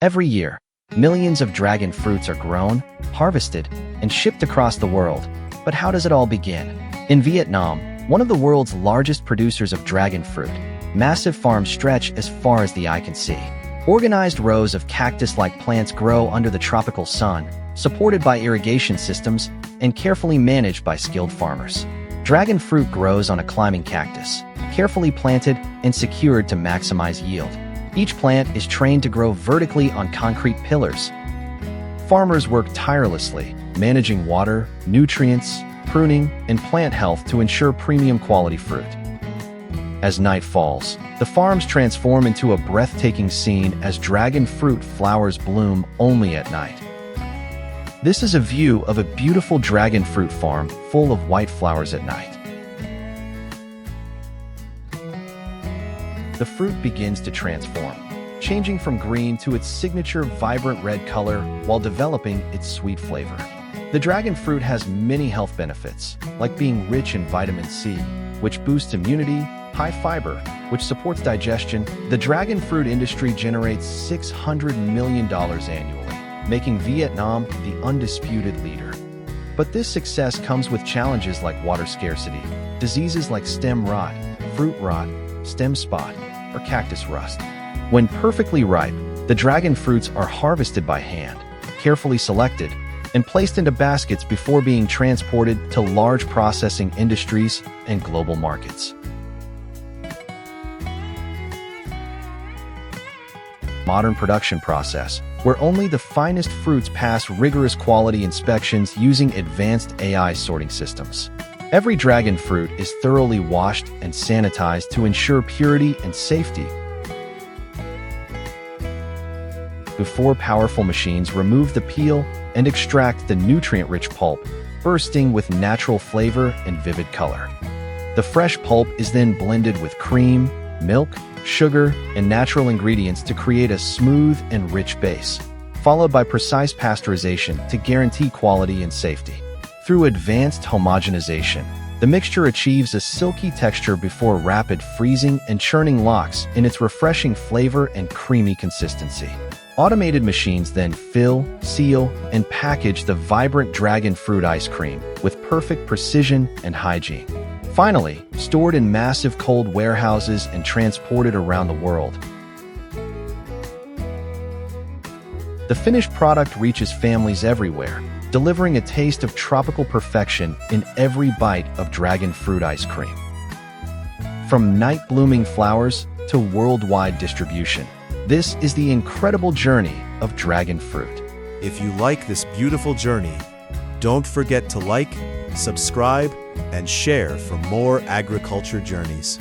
Every year, millions of dragon fruits are grown, harvested, and shipped across the world. But how does it all begin? In Vietnam, one of the world's largest producers of dragon fruit, massive farms stretch as far as the eye can see. Organized rows of cactus-like plants grow under the tropical sun, supported by irrigation systems and carefully managed by skilled farmers. Dragon fruit grows on a climbing cactus, carefully planted and secured to maximize yield. Each plant is trained to grow vertically on concrete pillars. Farmers work tirelessly, managing water, nutrients, pruning, and plant health to ensure premium quality fruit. As night falls, the farms transform into a breathtaking scene as dragon fruit flowers bloom only at night. This is a view of a beautiful dragon fruit farm full of white flowers at night. The fruit begins to transform, changing from green to its signature vibrant red color while developing its sweet flavor. The dragon fruit has many health benefits, like being rich in vitamin C, which boosts immunity, high fiber, which supports digestion. The dragon fruit industry generates $600 million annually, making Vietnam the undisputed leader. But this success comes with challenges like water scarcity, diseases like stem rot, fruit rot, stem spot, or cactus rust. When perfectly ripe, the dragon fruits are harvested by hand, carefully selected, and placed into baskets before being transported to large processing industries and global markets. Modern production process, where only the finest fruits pass rigorous quality inspections using advanced AI sorting systems. Every dragon fruit is thoroughly washed and sanitized to ensure purity and safety. Before powerful machines remove the peel and extract the nutrient-rich pulp, bursting with natural flavor and vivid color. The fresh pulp is then blended with cream, milk, sugar, and natural ingredients to create a smooth and rich base, followed by precise pasteurization to guarantee quality and safety. Through advanced homogenization, the mixture achieves a silky texture before rapid freezing and churning locks in its refreshing flavor and creamy consistency. Automated machines then fill, seal, and package the vibrant dragon fruit ice cream with perfect precision and hygiene. Finally, stored in massive cold warehouses and transported around the world. The finished product reaches families everywhere, delivering a taste of tropical perfection in every bite of dragon fruit ice cream. From night-blooming flowers to worldwide distribution, this is the incredible journey of dragon fruit. If you like this beautiful journey, don't forget to like, subscribe, and share for more agriculture journeys.